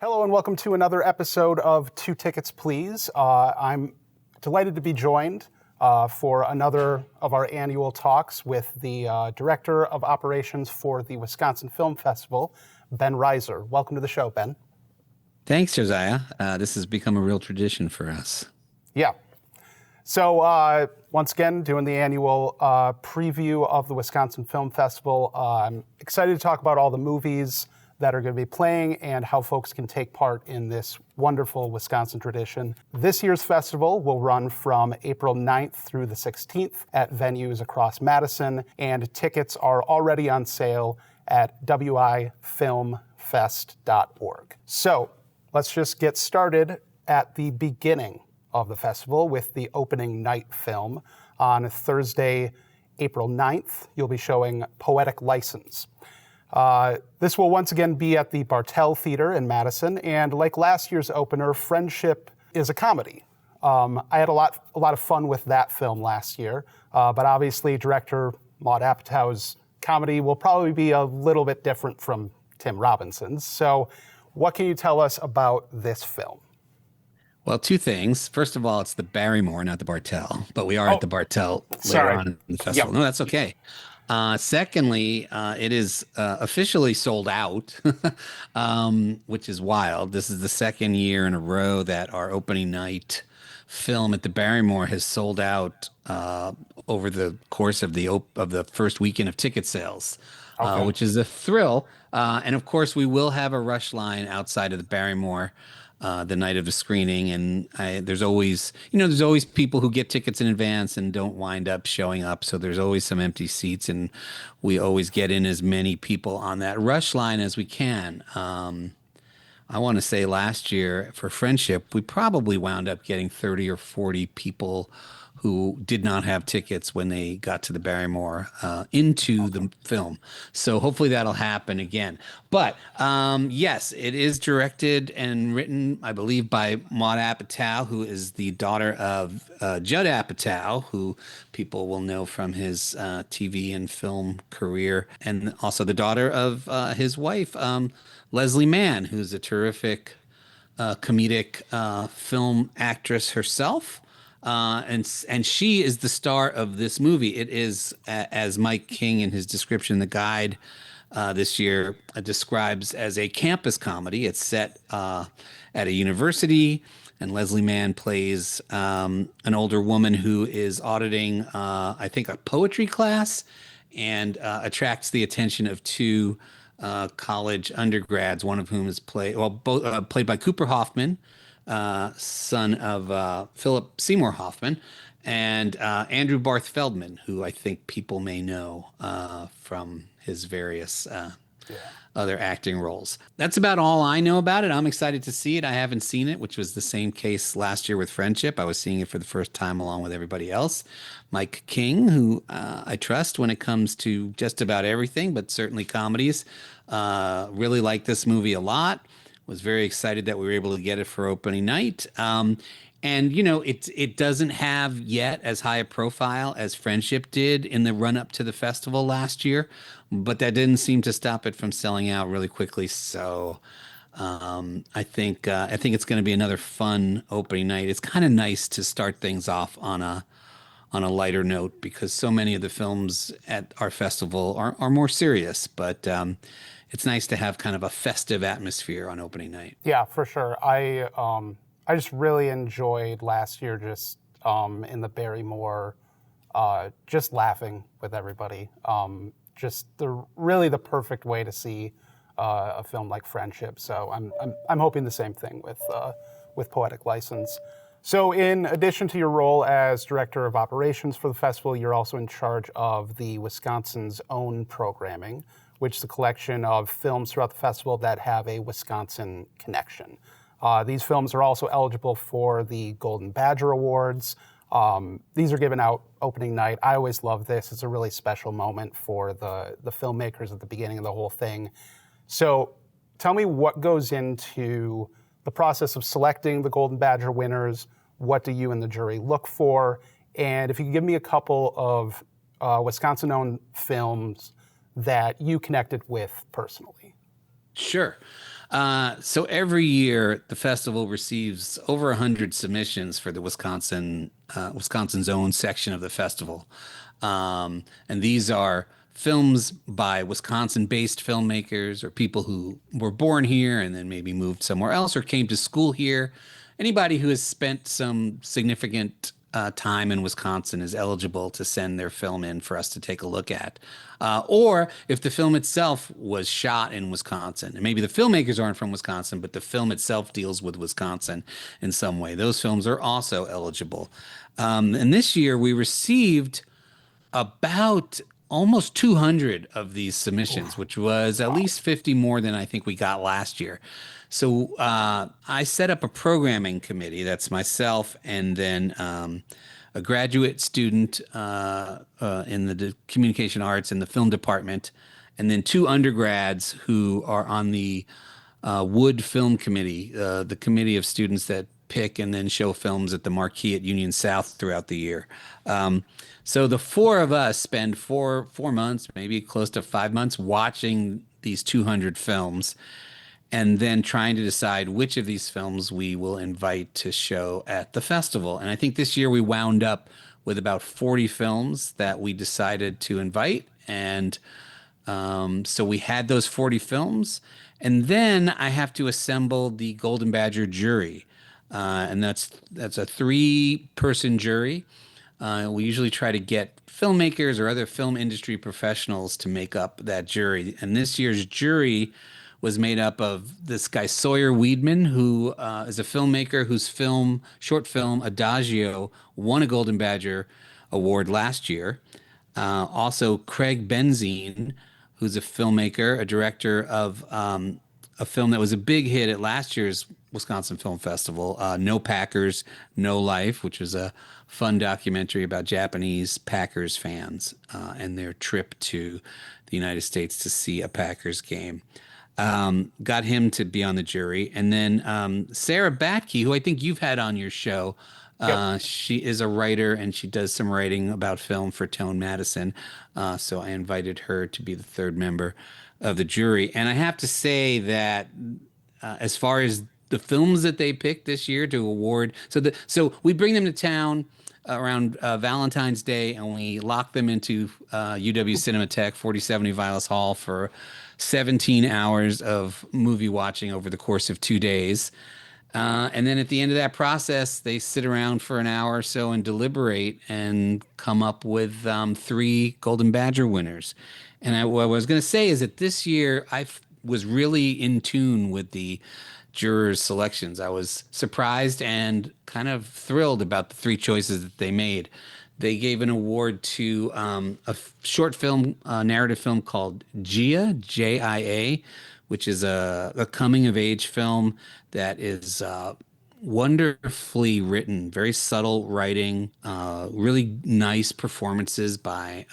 Hello and welcome to another episode of Two Tickets Please. I'm delighted to be joined for another of our annual talks with the Director of Operations for the Wisconsin Film Festival, Ben Reiser. Welcome to the show, Ben. Thanks, Josiah. This has become a real tradition for us. Yeah. So once again, doing the annual preview of the Wisconsin Film Festival. I'm excited to talk about all the movies that are going to be playing and how folks can take part in this wonderful Wisconsin tradition. This year's festival will run from April 9th through the 16th at venues across Madison, and tickets are already on sale at wifilmfest.org. So let's just get started at the beginning of the festival with the opening night film. On Thursday, April 9th, you'll be showing Poetic License. This will once again be at the Bartell Theater in Madison, and like last year's opener, Friendship is a comedy. I had a lot of fun with that film last year, but obviously director Maud Apatow's comedy will probably be a little bit different from Tim Robinson's. So what can you tell us about this film? Well, two things. First of all, it's the Barrymore, not the Bartell, but we are at the Bartell later on in the festival. No, that's okay. Secondly, it is officially sold out, which is wild. This is the second year in a row that our opening night film at the Barrymore has sold out over the course of the first weekend of ticket sales, which is a thrill. And of course, we will have a rush line outside of the Barrymore the night of the screening, and there's always people who get tickets in advance and don't wind up showing up, so there's always some empty seats, and we always get in as many people on that rush line as we can. I want to say last year for Friendship, we probably wound up getting 30 or 40 people who did not have tickets when they got to the Barrymore into the film. So hopefully that'll happen again. But yes, it is directed and written, I believe, by Maud Apatow, who is the daughter of Judd Apatow, who people will know from his TV and film career, and also the daughter of his wife, Leslie Mann, who's a terrific comedic film actress herself. And she is the star of this movie. It is, as Mike King in his description in the guide this year describes, as a campus comedy. It's set at a university, and Leslie Mann plays an older woman who is auditing, I think, a poetry class, and attracts the attention of two college undergrads, one of whom is played by Cooper Hoffman, son of Philip Seymour Hoffman, and Andrew Barth Feldman, who I think people may know from his various other acting roles. That's about all I know about it. I'm excited to see it. I haven't seen it, which was the same case last year with Friendship. I was seeing it for the first time along with everybody else. Mike King, who I trust when it comes to just about everything, but certainly comedies, really liked this movie a lot. Was very excited that we were able to get it for opening night. And it doesn't have yet as high a profile as Friendship did in the run up to the festival last year, but that didn't seem to stop it from selling out really quickly. So I think it's going to be another fun opening night. It's kind of nice to start things off on a lighter note, because so many of the films at our festival are more serious, but it's nice to have kind of a festive atmosphere on opening night. Yeah, for sure. I just really enjoyed last year just in the Barrymore, just laughing with everybody. Just the perfect way to see a film like Friendship. So I'm hoping the same thing with Poetic License. So in addition to your role as Director of Operations for the festival, you're also in charge of the Wisconsin's own programming, which is a collection of films throughout the festival that have a Wisconsin connection. These films are also eligible for the Golden Badger Awards. These are given out opening night. I always love this. It's a really special moment for the filmmakers at the beginning of the whole thing. So tell me what goes into the process of selecting the Golden Badger winners. What do you and the jury look for? And if you could give me a couple of Wisconsin-owned films that you connected with personally. Sure. So every year, the festival receives over 100 submissions for the Wisconsin's own section of the festival. And these are films by Wisconsin-based filmmakers or people who were born here and then maybe moved somewhere else or came to school here. Anybody who has spent some significant time in Wisconsin is eligible to send their film in for us to take a look at. Or if the film itself was shot in Wisconsin, and maybe the filmmakers aren't from Wisconsin, but the film itself deals with Wisconsin in some way, those films are also eligible. And this year we received about almost 200 of these submissions, which was at least 50 more than I think we got last year. So I set up a programming committee. That's myself and then a graduate student in the communication arts in the film department, and then two undergrads who are on the Wood Film Committee, the committee of students that pick and then show films at the Marquee at Union South throughout the year. So the four of us spend four months, maybe close to 5 months, watching these 200 films, and then trying to decide which of these films we will invite to show at the festival. And I think this year we wound up with about 40 films that we decided to invite. And so we had those 40 films. And then I have to assemble the Golden Badger jury. And that's a three-person jury. We usually try to get filmmakers or other film industry professionals to make up that jury. And this year's jury was made up of this guy Sawyer Weedman, who is a filmmaker whose short film Adagio won a Golden Badger Award last year. Also, Craig Benzine, who's a filmmaker, a director of a film that was a big hit at last year's Wisconsin Film Festival, No Packers, No Life, which was a fun documentary about Japanese Packers fans and their trip to the United States to see a Packers game. Got him to be on the jury. And then Sarah Batke, who I think you've had on your show, Yep. she is a writer and she does some writing about film for Tone Madison. So I invited her to be the third member of the jury. And I have to say that as far as the films that they picked this year to award, so we bring them to town around Valentine's Day, and we lock them into UW Cinematheque 4070 Vilas Hall for 17 hours of movie watching over the course of 2 days. And then at the end of that process, they sit around for an hour or so and deliberate and come up with three Golden Badger winners. And what I was going to say is that this year was really in tune with the jurors' selections. I was surprised and kind of thrilled about the three choices that they made. They gave an award to short film, narrative film called Gia, Jia, which is a coming of age film that is wonderfully written, very subtle writing, really nice performances by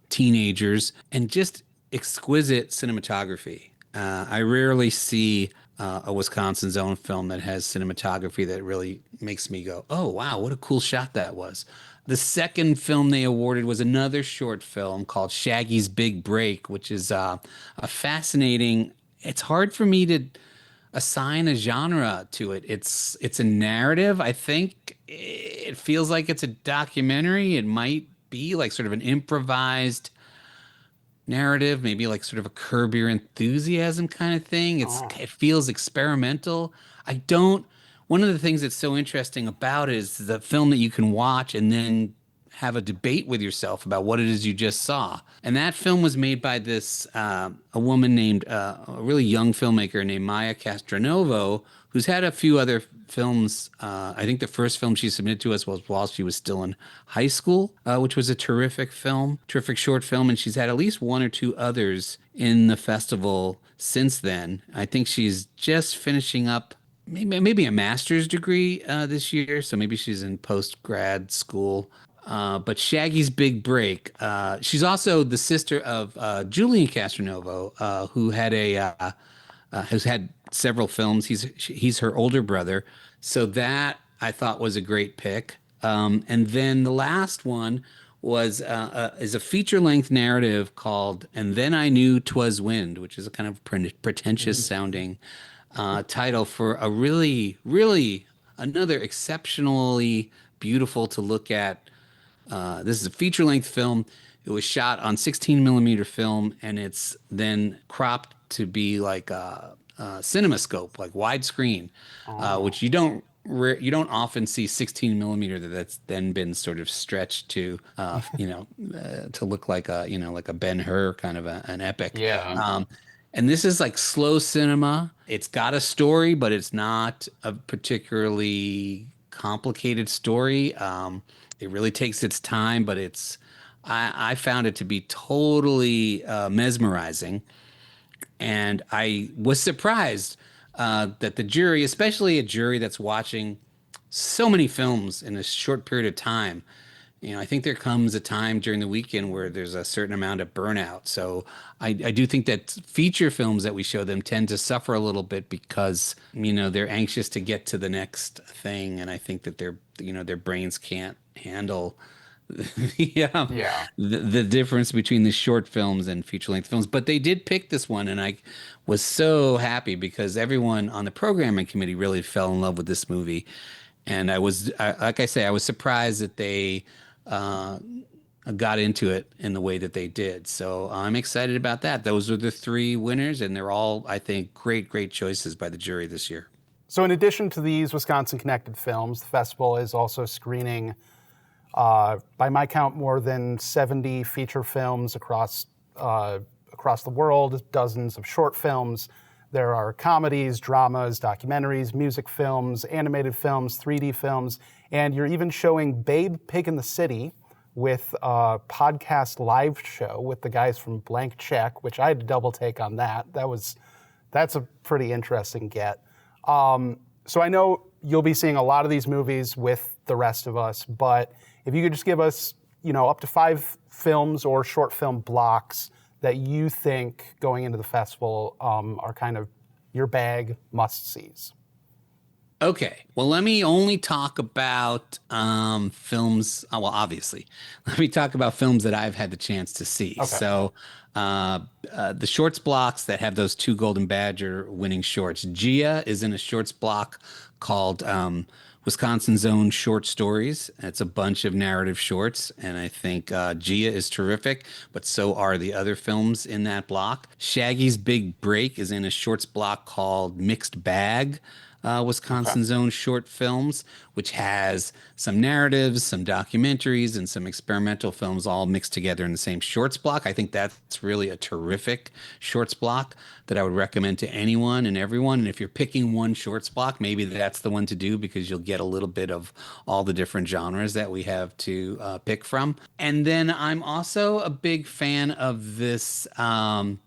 teenagers, and just exquisite cinematography. I rarely see a Wisconsin's own film that has cinematography that really makes me go, oh, wow, what a cool shot that was. The second film they awarded was another short film called Shaggy's Big Break, which is a fascinating. It's hard for me to assign a genre to it. It's a narrative. I think it feels like it's a documentary. It might be like sort of an improvised narrative, maybe like sort of a Curb Your Enthusiasm kind of thing. It feels experimental. I don't. One of the things that's so interesting about it is the film that you can watch and then have a debate with yourself about what it is you just saw. And that film was made by a woman named a really young filmmaker named Maya Castronovo, who's had a few other films. I think the first film she submitted to us was while she was still in high school, which was a terrific film, terrific short film. And she's had at least one or two others in the festival since then. I think she's just finishing up maybe a master's degree this year. So maybe she's in post-grad school. But Shaggy's Big Break. She's also the sister of Julian Castronovo, who has had several films. He's her older brother, so that I thought was a great pick. And then the last one was is a feature-length narrative called "And Then I Knew 'Twas Wind," which is a kind of pretentious Mhm. sounding title for a really, really another exceptionally beautiful to look at. This is a feature-length film. It was shot on 16 millimeter film, and it's then cropped to be like a CinemaScope, like widescreen, Oh, which you don't often see 16 millimeter that's then been sort of stretched to to look like a like a Ben-Hur kind of an epic. yeah. And this is like slow cinema. It's got a story, but it's not a particularly complicated story. It really takes its time, but I found it to be totally mesmerizing. And I was surprised that the jury, especially a jury that's watching so many films in a short period of time, I think there comes a time during the weekend where there's a certain amount of burnout. So I do think that feature films that we show them tend to suffer a little bit because, they're anxious to get to the next thing. And I think that their brains can't handle yeah, Yeah. the difference between the short films and feature length films. But they did pick this one, and I was so happy because everyone on the programming committee really fell in love with this movie. And like I say, I was surprised that they uh, got into it in the way that they did. So I'm excited about that. Those are the three winners, and they're all, I think, great, great choices by the jury this year. So, in addition to these Wisconsin connected films, the festival is also screening, by my count, more than 70 feature films across the world, dozens of short films. There are comedies, dramas, documentaries, music films, animated films, 3D films, and you're even showing Babe Pig in the City with a podcast live show with the guys from Blank Check, which I had to double take on that. That's a pretty interesting get. So I know you'll be seeing a lot of these movies with the rest of us, but if you could just give us, up to 5 films or short film blocks that you think going into the festival are kind of your bag must-sees. Okay, well, let me only talk about films. Well, obviously, let me talk about films that I've had the chance to see. Okay. So, the shorts blocks that have those 2 Golden Badger winning shorts. Gia is in a shorts block called Wisconsin's Own Short Stories. It's a bunch of narrative shorts, and I think Gia is terrific, but so are the other films in that block. Shaggy's Big Break is in a shorts block called Mixed Bag. Okay. Wisconsin's Own Short Films, which has some narratives, some documentaries, and some experimental films all mixed together in the same shorts block. I think that's really a terrific shorts block that I would recommend to anyone and everyone. And if you're picking one shorts block, maybe that's the one to do because you'll get a little bit of all the different genres that we have to pick from. And then I'm also a big fan of this. The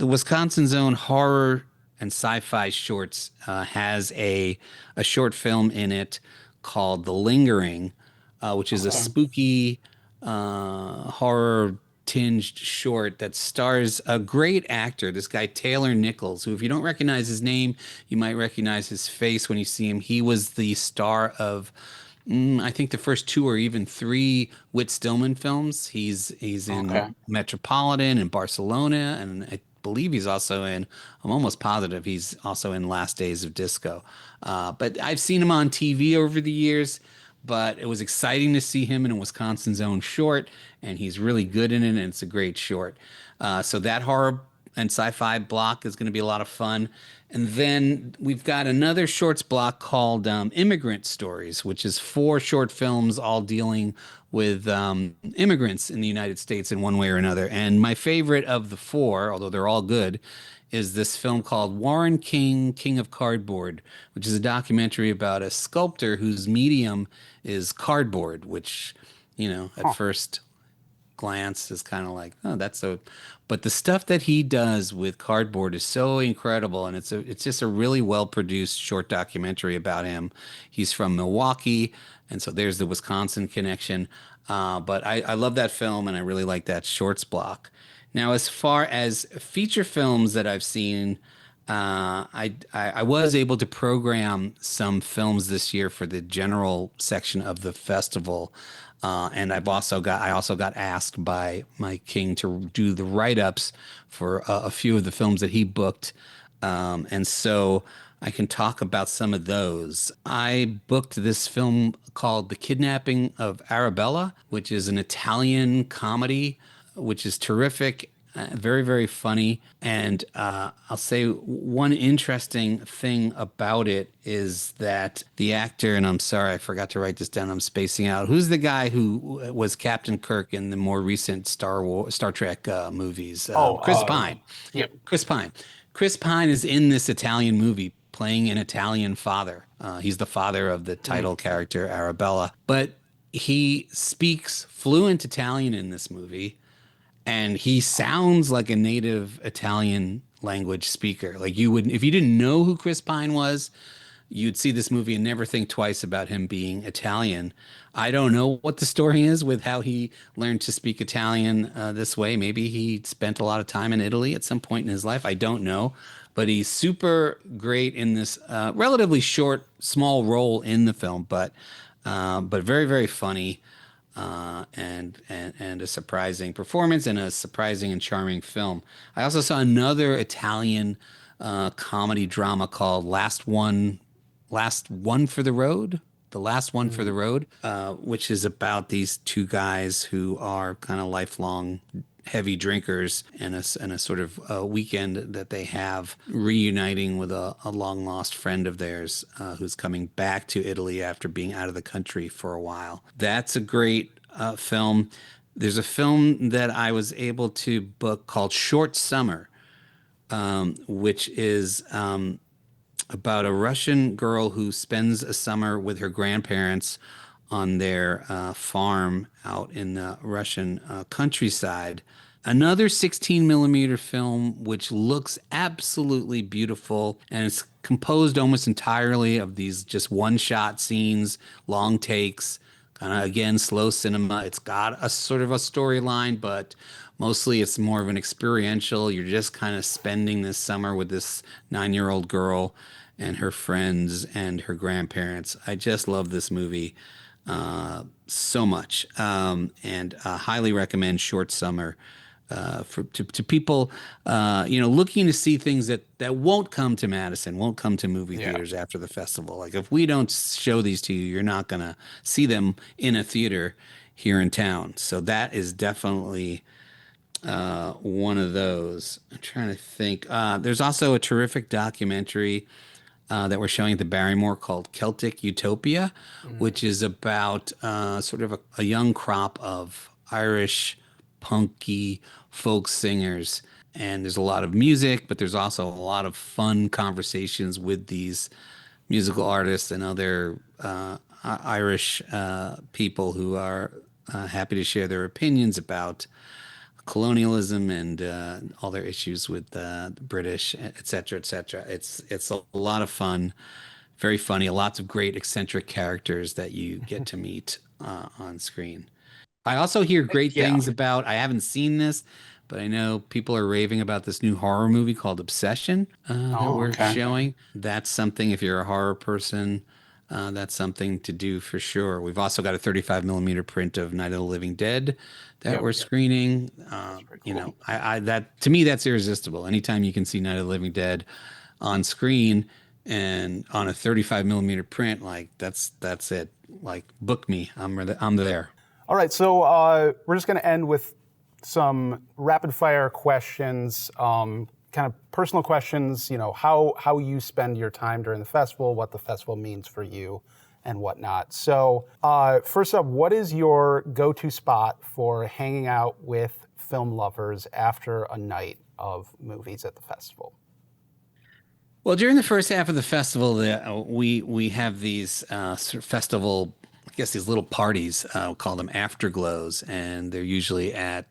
Wisconsin Zone horror and sci-fi shorts has a short film in it called The Lingering, which is a Okay. spooky horror tinged short that stars a great actor, this guy Taylor Nichols, who if you don't recognize his name, you might recognize his face when you see him. He was the star of I think the first 2 or even 3 Whit Stillman films. He's Okay. in Metropolitan and Barcelona, and I believe he's also in. I'm almost positive he's also in Last Days of Disco. But I've seen him on TV over the years. But it was exciting to see him in a Wisconsin's Own short, and he's really good in it, and it's a great short. So that horror and sci-fi block is going to be a lot of fun. And then we've got another shorts block called Immigrant Stories, which is 4 short films all dealing with immigrants in the United States in one way or another. And my favorite of the 4, although they're all good, is this film called Warren King, King of Cardboard, which is a documentary about a sculptor whose medium is cardboard, which, at Huh. first glance is kind of like, oh, that's so. But the stuff that he does with cardboard is so incredible, and it's just a really well produced short documentary about him. He's from Milwaukee, and so there's the Wisconsin connection. But I love that film, and I really like that shorts block. Now, as far as feature films that I've seen, I was able to program some films this year for the general section of the festival, and I also got asked by my king to do the write-ups for a few of the films that he booked, and so I can talk about some of those. I booked this film called The Kidnapping of Arabella, which is an Italian comedy, which is terrific. Very, very funny. And I'll say one interesting thing about it is that the actor, and I'm sorry, I forgot to write this down. I'm spacing out. Who's the guy who was Captain Kirk in the more recent Star Trek movies? Oh, Chris Pine. yep. Chris Pine. Chris Pine is in this Italian movie playing an Italian father. He's the father of the title character, Arabella. But he speaks fluent Italian in this movie, and he sounds like a native Italian language speaker. Like you would, if you didn't know who Chris Pine was, you'd see this movie and never think twice about him being Italian. I don't know what the story is with how he learned to speak Italian this way. Maybe he spent a lot of time in Italy at some point in his life. I don't know. But he's super great in this relatively short, small role in the film, but very, very funny and a surprising performance and a surprising and charming film. I also saw another Italian comedy drama called Last One for the Road. The Last One for the Road, which is about these two guys who are kind of lifelong heavy drinkers and a sort of weekend that they have reuniting with a long lost friend of theirs who's coming back to Italy after being out of the country for a while. That's a great film. There's a film that I was able to book called Short Summer, which is about a Russian girl who spends a summer with her grandparents on their farm out in the Russian countryside. Another 16 millimeter film, which looks absolutely beautiful, and it's composed almost entirely of these just one shot scenes, long takes, kind of again, slow cinema. It's got a sort of a storyline, but mostly it's more of an experiential. You're just kind of spending this summer with this 9-year-old girl and her friends and her grandparents. I just love this movie so much, and highly recommend Short Summer to people looking to see things that won't come to Madison, won't come to movie theaters after the festival. Like if we don't show these to you, you're not gonna see them in a theater here in town. So that is definitely one of those. I'm trying to think. There's also a terrific documentary that we're showing at the Barrymore called Celtic Utopia, which is about sort of a young crop of Irish punky folk singers. And there's a lot of music, but there's also a lot of fun conversations with these musical artists and other Irish people who are happy to share their opinions about colonialism and all their issues with the British, et cetera, et cetera. It's a lot of fun, very funny, lots of great eccentric characters that you get to meet on screen. I also hear great things about, I haven't seen this, but I know people are raving about this new horror movie called Obsession that we're showing. That's something, if you're a horror person, that's something to do for sure. We've also got a 35 millimeter print of Night of the Living Dead that we're screening. I that to me that's irresistible. Anytime you can see Night of the Living Dead on screen and on a 35 millimeter print, like that's it. Like book me. I'm there. All right, so we're just going to end with some rapid fire questions, kind of personal questions, how you spend your time during the festival, what the festival means for you and whatnot. So first up, what is your go-to spot for hanging out with film lovers after a night of movies at the festival? Well, during the first half of the festival, we have these sort of festival, I guess these little parties, we'll call them afterglows, and they're usually at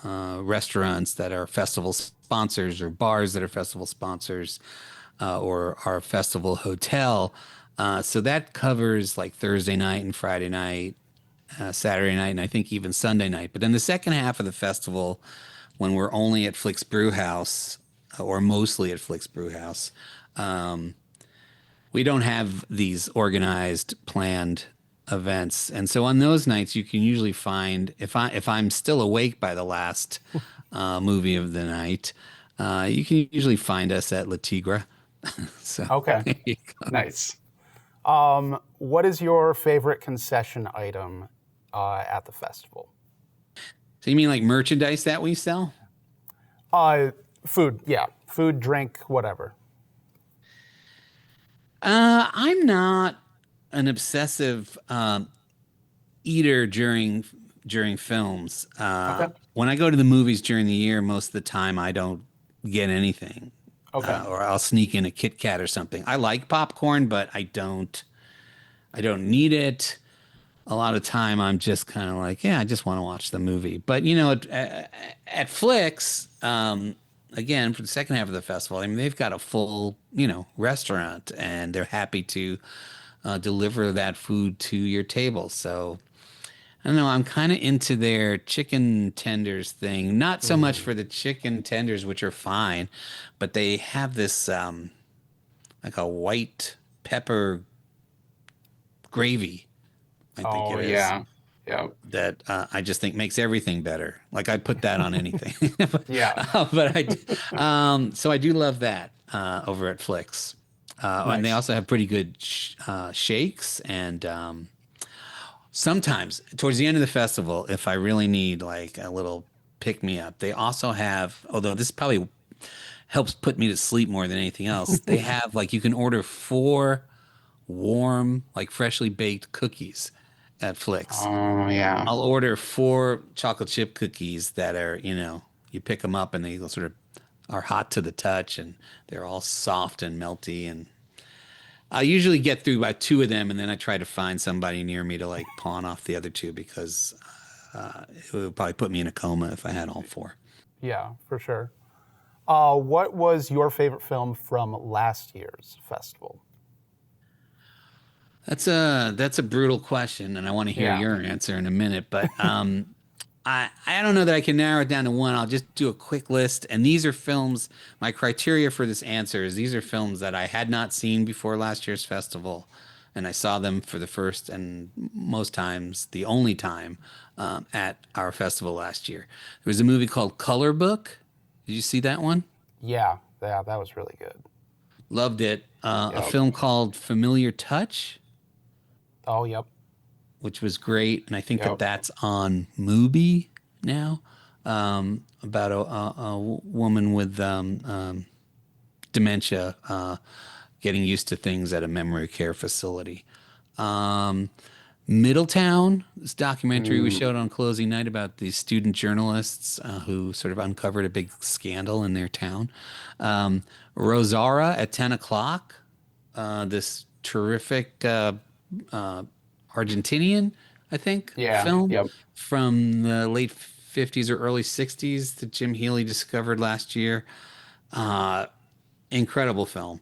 restaurants that are festival sponsors or bars that are festival sponsors or our festival hotel. So that covers like Thursday night and Friday night, Saturday night, and I think even Sunday night. But then the second half of the festival, when we're only at Flick's Brew House, or mostly at Flicks Brewhouse. Um, we don't have these organized, planned events, and so on those nights, you can usually find if I'm still awake by the last movie of the night, you can usually find us at La Tigre. So Okay, there you go. nice. What is your favorite concession item at the festival? So you mean like merchandise that we sell? Uh, Food, yeah, food, drink, whatever. I'm not an obsessive eater during films. Okay, When I go to the movies during the year, most of the time I don't get anything, okay, or I'll sneak in a Kit Kat or something. I like popcorn, but I don't need it. A lot of time I'm just kind of like, yeah, I just want to watch the movie. But at Flicks, again, for the second half of the festival, I mean, they've got a full, restaurant, and they're happy to deliver that food to your table. So I don't know. I'm kind of into their chicken tenders thing. Not so much Mm. for the chicken tenders, which are fine, but they have this like a white pepper gravy, I think Oh it is, yeah, yeah, that I just think makes everything better. Like I'd put that on anything. but, yeah. so I do love that over at Flicks. And they Nice. also have pretty good shakes, and sometimes towards the end of the festival, if I really need like a little pick me up, they also have, although this probably helps put me to sleep more than anything else, they have like you can order four warm, like freshly baked cookies at Flicks. Oh yeah. I'll order four chocolate chip cookies that are, you pick them up and they sort of are hot to the touch, and they're all soft and melty. And I usually get through about two of them, and then I try to find somebody near me to like pawn off the other two, because it would probably put me in a coma if I had all four. Yeah, for sure. What was your favorite film from last year's festival? That's a brutal question, and I want to hear Yeah. your answer in a minute. But I don't know that I can narrow it down to one. I'll just do a quick list, and these are films. My criteria for this answer is these are films that I had not seen before last year's festival, and I saw them for the first and most times the only time at our festival last year. There was a movie called Color Book. Did you see that one? Yeah, yeah, that was really good. Loved it. A Yep. film called Familiar Touch, Oh, yep, which was great, and I think that yep. that's on Mubi now. About a woman with dementia getting used to things at a memory care facility. Um, Middletown, this documentary we Mm, showed on closing night about these student journalists who sort of uncovered a big scandal in their town. Rosara at 10 o'clock, this terrific uh, Argentinian, I think, yeah, film yep. from the late 50s or early 60s that Jim Healy discovered last year. Uh, Incredible film.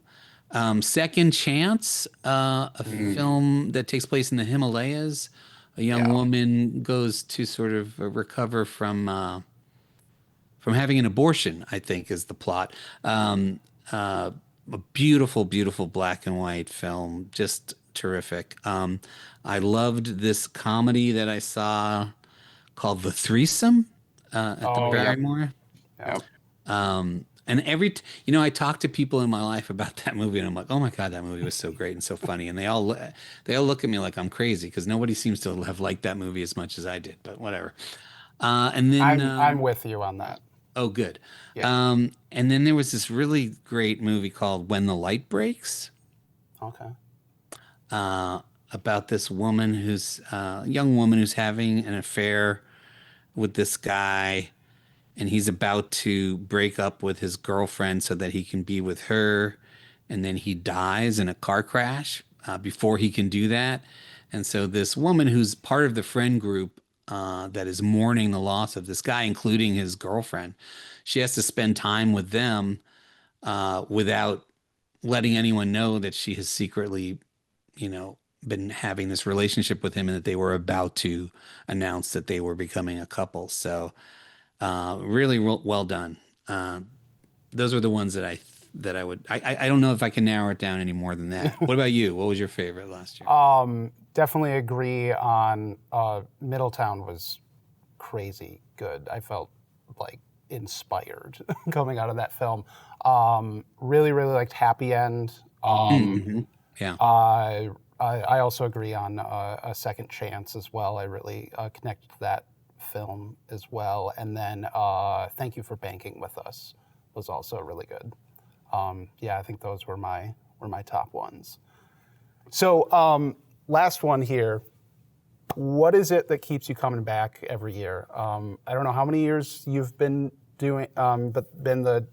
Second Chance, a Mm, film that takes place in the Himalayas. A young yeah. woman goes to sort of recover from having an abortion, I think is the plot. A beautiful, beautiful black and white film, just terrific. I loved this comedy that I saw called The Threesome at the Oh, yep, Barrymore. yep. And I talk to people in my life about that movie, and I'm like, oh my God, that movie was so great and so funny. And they all look at me like I'm crazy, because nobody seems to have liked that movie as much as I did. But whatever. And then I'm with you on that. Oh, good. Yeah. And then there was this really great movie called When the Light Breaks, Okay. uh, about this woman young woman who's having an affair with this guy, and he's about to break up with his girlfriend so that he can be with her, and then he dies in a car crash before he can do that. And so this woman who's part of the friend group that is mourning the loss of this guy, including his girlfriend, she has to spend time with them without letting anyone know that she has secretly, been having this relationship with him, and that they were about to announce that they were becoming a couple. So really well done. those were the ones that I would. I don't know if I can narrow it down any more than that. What about you? What was your favorite last year? Definitely agree on Middletown was crazy good. I felt like inspired coming out of that film. Really, really liked Happy End. Mm-hmm. Yeah. I also agree on A Second Chance as well. I really connected to that film as well. And then Thank You for Banking with Us was also really good. Yeah, I think those were my top ones. So last one here. What is it that keeps you coming back every year? I don't know how many years you've been doing, but been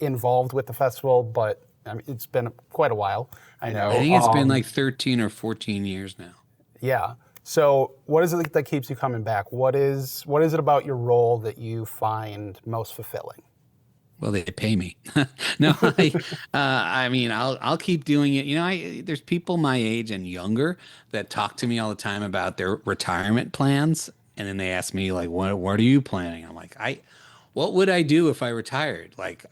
involved with the festival, but I mean, it's been quite a while. I know. I think it's been like 13 or 14 years now. Yeah. So what is it that keeps you coming back? What is it about your role that you find most fulfilling? Well, they pay me. No, I mean, I'll keep doing it. You know, there's people my age and younger that talk to me all the time about their retirement plans, and then they ask me like, "What are you planning?" I'm like, what would I do if I retired? Like,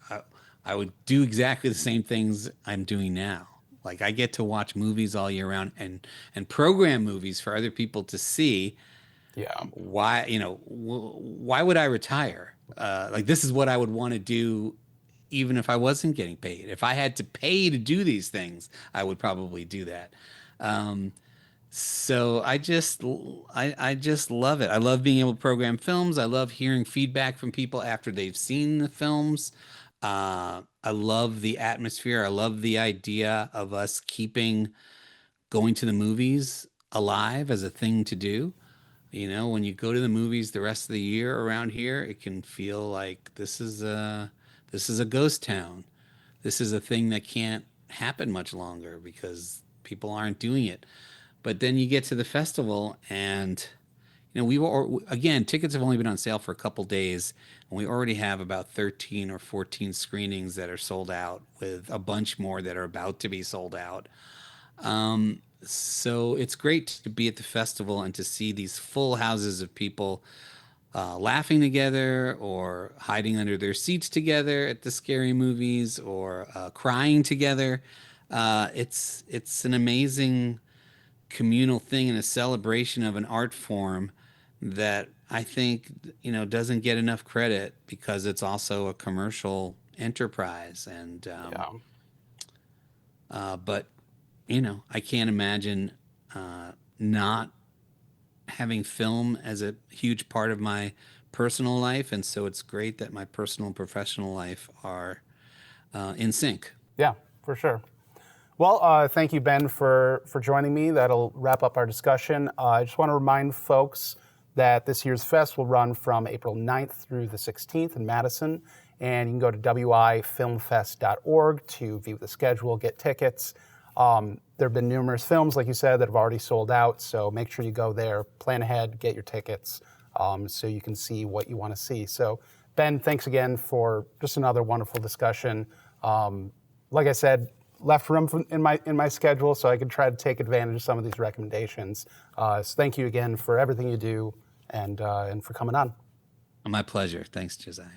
I would do exactly the same things I'm doing now. Like, I get to watch movies all year round and program movies for other people to see. Yeah. Why, why would I retire? Like, this is what I would want to do even if I wasn't getting paid. If I had to pay to do these things, I would probably do that. So I just love it. I love being able to program films. I love hearing feedback from people after they've seen the films. I love the atmosphere. I love the idea of us keeping going to the movies alive as a thing to do. You know, when you go to the movies the rest of the year around here, it can feel like this is a ghost town. This is a thing that can't happen much longer because people aren't doing it. But then you get to the festival and we were again, tickets have only been on sale for a couple days, and we already have about 13 or 14 screenings that are sold out, with a bunch more that are about to be sold out. So it's great to be at the festival and to see these full houses of people laughing together or hiding under their seats together at the scary movies or crying together. It's an amazing communal thing and a celebration of an art form that I think doesn't get enough credit because it's also a commercial enterprise. And but I can't imagine not having film as a huge part of my personal life, and so it's great that my personal and professional life are in sync. Yeah, for sure. Well, thank you, Ben, for joining me. That'll wrap up our discussion. I just want to remind folks that this year's fest will run from April 9th through the 16th in Madison, and you can go to wifilmfest.org to view the schedule, get tickets. There have been numerous films, like you said, that have already sold out, so make sure you go there, plan ahead, get your tickets, so you can see what you want to see. So, Ben, thanks again for just another wonderful discussion. Like I said, left room in my schedule so I could try to take advantage of some of these recommendations. So thank you again for everything you do and for coming on. My pleasure. Thanks, Josiah.